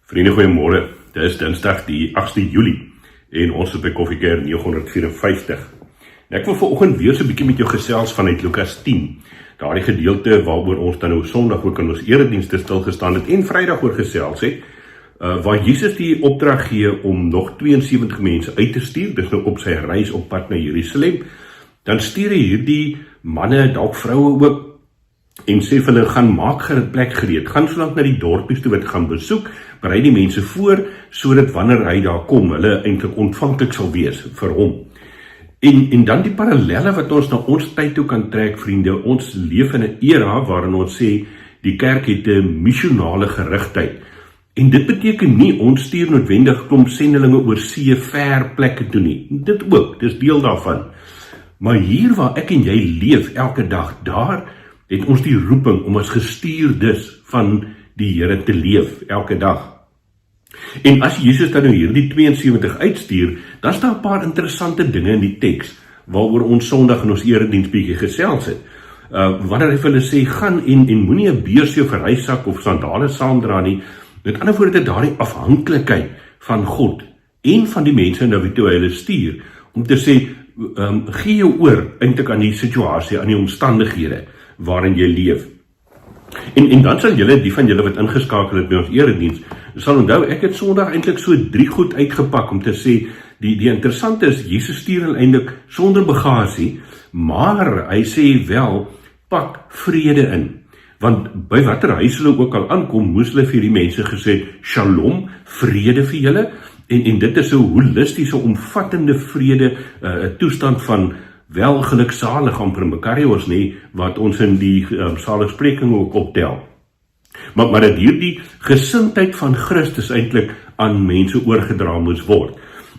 Vriende, goeiemôre. Dit is Dinsdag die 8de Julie en ons is by Koffieker 954. En ek wil vanoggend weer so 'n bietjie met jou gesels vanuit Lukas 10. Daardie gedeelte waaroor ons dan nou Sondag ook in ons eredienste stil gestaan het en Vrydag oor gesels het, waar Jesus die opdrag gee om nog 72 mense uit te stuur, dis nou op sy reis op pad na Jerusalem. Dan stuur hy hierdie manne, dalk vroue ook, en sê vir hulle, gaan maak gerad plek gereed, gaan solank na die dorpies toe wat gaan besoek, berei die mense voor, sodat wanneer hy daar kom, hulle eintlik ontvanklik sal wees vir hom. En dan die parallelle wat ons na ons tyd toe kan trek, vriende. Ons leef in 'n era waarin ons sê, die kerk het 'n missionale gerigtheid. En dit beteken nie, ons stuur noodwendig klomp sendelinge oor see ver plekke toe nie. Dit ook, dis deel daarvan. Maar hier waar ek en jy leef elke dag, daar het ons die roeping om as gestuurdes van die Here te leef elke dag. En as Jesus dan nou hierdie 72 uitstuur, dan is daar 'n paar interessante dinge in die teks waaroor ons Sondag in ons erediens bietjie gesels het. Wanneer hy vir hulle sê, gaan en moenie 'n beursie of 'n reissak of sandale saamdra nie. Met ander woorde, daardie afhanklikheid van God en van die mense na wie toe hy hulle stuur, om te sê, gee jou oor eintlik aan die situasie, aan die omstandighede waarin jy leef. En dan sal julle, die van julle wat ingeskakel het by ons erediens, sal onthou, ek het Sondag eintlik so 3 goed uitgepak om te sê, die interessante is, Jesus stuur hulle eintlik sonder bagasie, maar hy sê wel, pak vrede in. Want by watter huis hulle ook al aankom, moes hulle vir die mense gesê, shalom, vrede vir julle, en dit is 'n holistiese, omvattende vrede, 'n toestand van wel geluksalig amper Makarios nie, wat ons in die saligspreking ook optel. Maar dat hierdie gesindheid van Christus eintlik aan mense oorgedra moes word.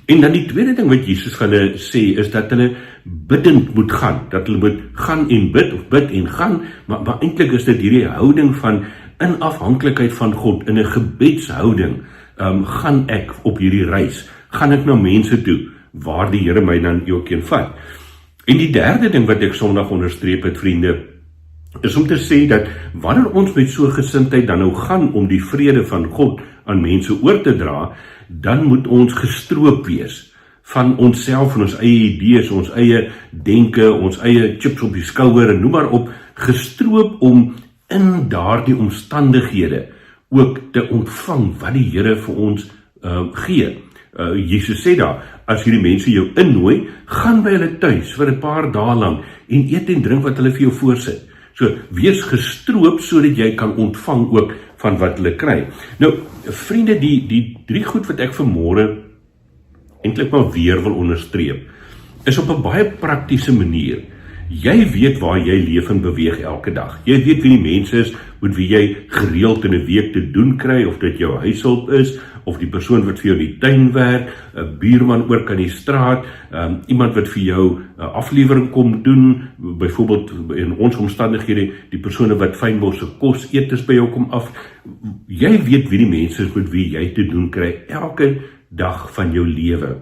En dan die tweede ding wat Jesus gaan sê, is dat hulle bidend moet gaan, dat hulle moet gaan en bid, of bid en gaan, maar eintlik is dit hierdie houding van in afhanklikheid van God, in 'n gebedshouding, gaan ek op hierdie reis, gaan ek na mense toe, waar die Here my dan elkeen vat. En die derde ding wat ek Sondag onderstreep het, vriende, is om te sê dat wanneer ons met so gesindheid dan nou gaan om die vrede van God aan mense oor te dra, dan moet ons gestroop wees van onsself en ons eie idees, ons eie denke, ons eie chips op die skouer en noem maar op, gestroop om in daardie omstandighede ook te ontvang wat die Here vir ons gee. Jesus sê daar, as hierdie mense jou innooi, gaan by hulle tuis vir 'n paar dae lank en eet en drink wat hulle vir jou voorsit. So, wees gestroop sodat jy kan ontvang ook van wat hulle kry. Nou, vriende, die 3 goed wat ek vanmôre eintlik maar weer wil onderstreep, is op 'n baie praktiese manier. Jy weet waar jy leef en beweeg elke dag. Jy weet wie die mense is, met wie jy gereeld in 'n week te doen kry, of dit jou huishulp is, of die persoon wat vir jou die tuin werk, 'n buurman oor kan die straat, iemand wat vir jou aflewering kom doen, byvoorbeeld in ons omstandighede, die persone wat fynbos se kos etes by jou kom af. Jy weet wie die mense is met wie jy te doen kry, elke dag van jou lewe.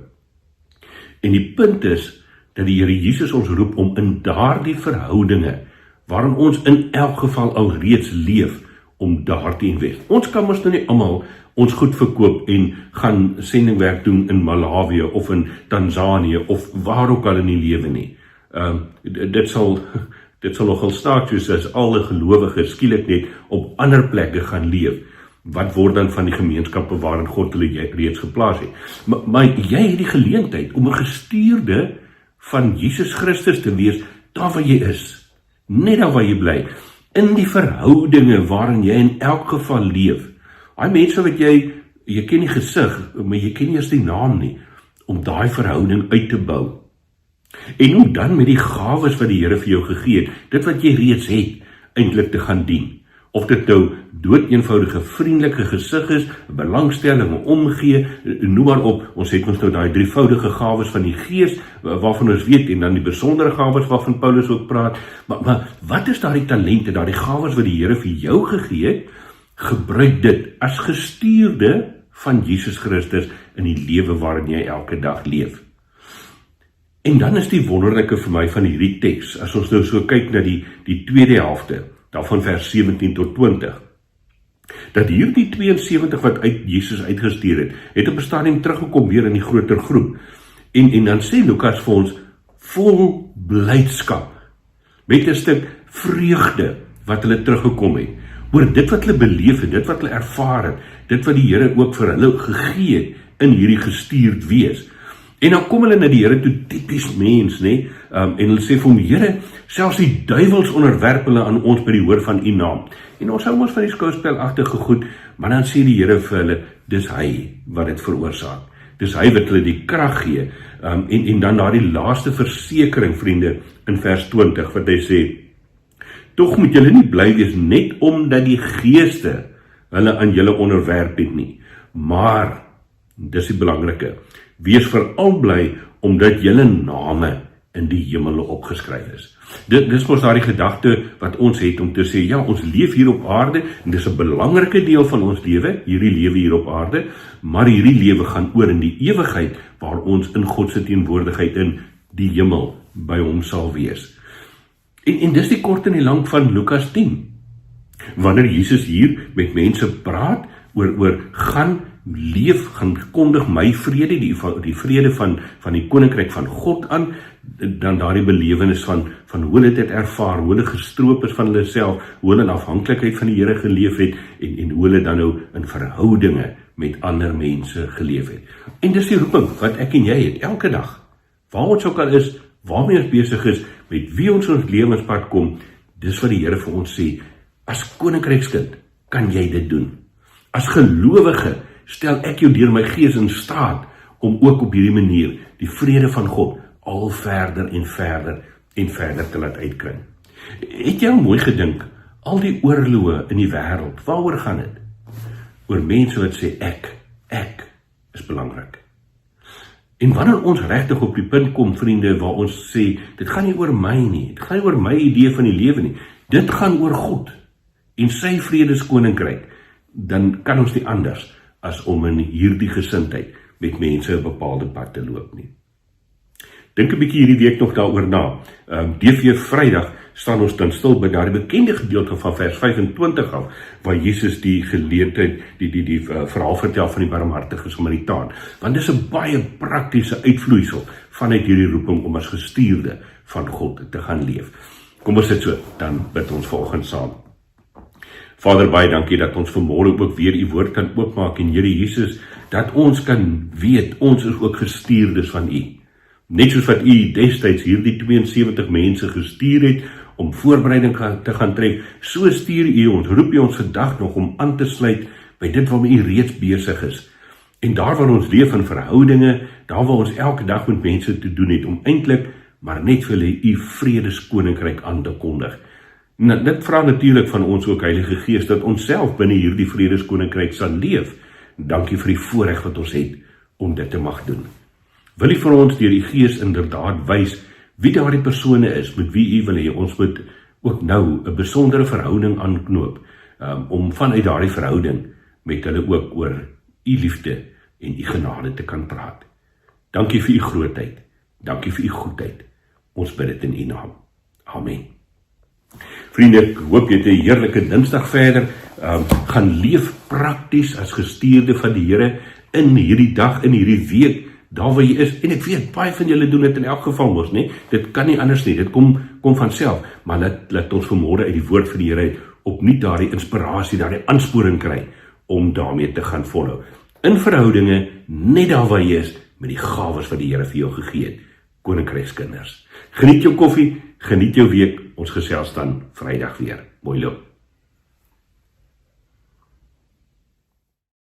En die punt is, dat die Here Jesus ons roep om in daardie verhoudinge, waarin ons in elk geval al reeds leef, om daar te investeer. Ons kan ons nou nie almal ons goed verkoop en gaan sendingwerk doen in Malawi of in Tanzanië of waar ook al in die lewe nie. Dit sal nogal staak soos as alle gelowiges skielik net op ander plekke gaan leef. Wat word dan van die gemeenskappe waarin God hulle reeds geplaas het? Maar jy het die geleentheid om 'n gestuurde van Jesus Christus te wees, daar waar jy is, net daar waar jy bly, in die verhoudinge waarin jy in elk geval leef. Daai mense wat jy ken die gesig, maar jy ken nie eens die naam nie, om daai verhouding uit te bou. En hoe dan met die gawes wat die Here vir jou gegee het, dit wat jy reeds het, eintlik te gaan dien. Of dit nou doodeenvoudige vriendelike gesig is, belangstelling, omgee, noem maar op, ons het ons nou daai drievoudige gawes van die Gees, waarvan ons weet, en dan die besondere gawes waarvan Paulus ook praat, maar wat is daardie talente, daardie gawes wat die Here vir jou gegee het, gebruik dit as gestuurde van Jesus Christus in die lewe waarin jy elke dag leef. En dan is die wonderlike vir my van hierdie teks, as ons nou so kyk na die tweede helfte, daarvan vers 17 tot 20, dat hierdie 72 wat uit Jesus uitgestuur het op 'n stadium teruggekom weer in die groter groep. En dan sê Lukas vir ons, vol blydskap, met 'n stuk vreugde wat hulle teruggekom het, oor dit wat hulle beleef het, dit wat hulle ervaar het, dit wat die Here ook vir hulle gegee het in hierdie gestuurd wees. En dan kom hulle na die Here toe, typies mens, en hulle sê vir hom, Here, selfs die duiwels onderwerp hulle aan ons by die hoor van u naam. En ons hou ons van die skouspelagtige goed, maar dan sê die Here vir hulle, dis hy wat dit veroorsaak. Dis hy wat hulle die krag gee. En dan daardie laaste versekering, vriende, in vers 20, wat hy sê, tog moet julle nie bly wees net omdat die geeste hulle aan julle onderwerp het nie, maar, dis die belangrike, wees veral bly omdat julle name in die hemele opgeskryf is. Dis mos daardie gedagte wat ons het om te sê, ja, ons leef hier op aarde, en dis 'n belangrike deel van ons lewe, hierdie lewe hier op aarde, maar hierdie lewe gaan oor in die ewigheid, waar ons in God se teenwoordigheid in die hemel by hom sal wees. En dis die kort en die lang van Lukas 10. Wanneer Jesus hier met mense praat, oor gaan leef, gaan kondig my vrede, die vrede van die koninkryk van God aan, dan daardie belewenis van hoe hulle dit ervaar, hoe hulle gestroop is van hulle self, hoe hulle in afhanklikheid van die Here geleef het, en hoe hulle dan nou in verhoudinge met ander mense geleef het. En dis die roeping wat ek en jy het, elke dag, waar ons ook al is, waarmee ons besig is, met wie ons lewenspad kom, dis wat die Here vir ons sê, as koninkrykskind, kan jy dit doen. As gelowige, stel ek jou deur my gees in staat, om ook op hierdie manier, die vrede van God, al verder en verder en verder te laat uitkring. Het jy al mooi gedink, al die oorloë in die wêreld, waaroor gaan dit? Oor mense wat sê, ek is belangrik. En wanneer ons regtig op die punt kom, vriende, waar ons sê, dit gaan nie oor my nie, dit gaan nie oor my idee van die lewe nie, dit gaan oor God, en sy vredeskoninkryk, dan kan ons nie anders, as om in hierdie gesindheid, met mense 'n bepaalde pad te loop nie. Dink 'n bietjie hierdie week nog daaroor na. DV Vrydag staan ons dan stil by daardie bekende gedeelte van vers 25 af, waar Jesus die geleentheid, die verhaal vertel van die barmhartige Samaritaan. Want dis 'n baie praktiese uitvloeisel vanuit hierdie roeping om as gestuurde van God te gaan leef. Kom ons sit so, dan bid ons vanoggend saam. Vader, baie dankie dat ons vanmôre ook weer u woord kan oopmaak, en Here Jesus, dat ons kan weet, ons is ook gestuurdes van u. Net soos wat u destyds hierdie 72 mense gestuur het, om voorbereiding te gaan tref, so stuur u ons, roep u ons vandag nog om aan te sluit by dit waarmee u reeds besig is. En daar waar ons leef in verhoudinge, daar waar ons elke dag met mense te doen het, om eintlik maar net vir hulle u vredeskoninkryk aan te kondig. Dit vra natuurlik van ons ook, Heilige Gees, dat ons self binne hierdie vredeskoninkryk sal leef. Dankie vir die voorreg wat ons het om dit te mag doen. Wil u vir ons deur die Gees inderdaad wys wie daardie persone is, met wie u wil hê ons moet ook nou 'n besondere verhouding aanknoop, om vanuit daardie verhouding met hulle ook oor u liefde en u genade te kan praat. Dankie vir u grootheid, dankie vir u goedheid. Ons bid dit in u naam. Amen. Vriende, ek hoop jy het 'n heerlike Dinsdag verder, gaan leef prakties as gestuurde van die Here in hierdie dag, in hierdie week, daar waar jy is, en ek weet, baie van julle doen dit in elk geval mos, nee? Dit kan nie anders nie, dit kom van self, maar laat ons vanmôre uit die woord van die Here opnuut daardie inspirasie, daardie aansporing kry, om daarmee te gaan volhou. In verhoudinge, net daar waar jy is, met die gawes wat die Here vir jou gegee het, koninkrykskinders. Geniet jou koffie, geniet jou week, ons gesels dan Vrydag weer. Mooi loop.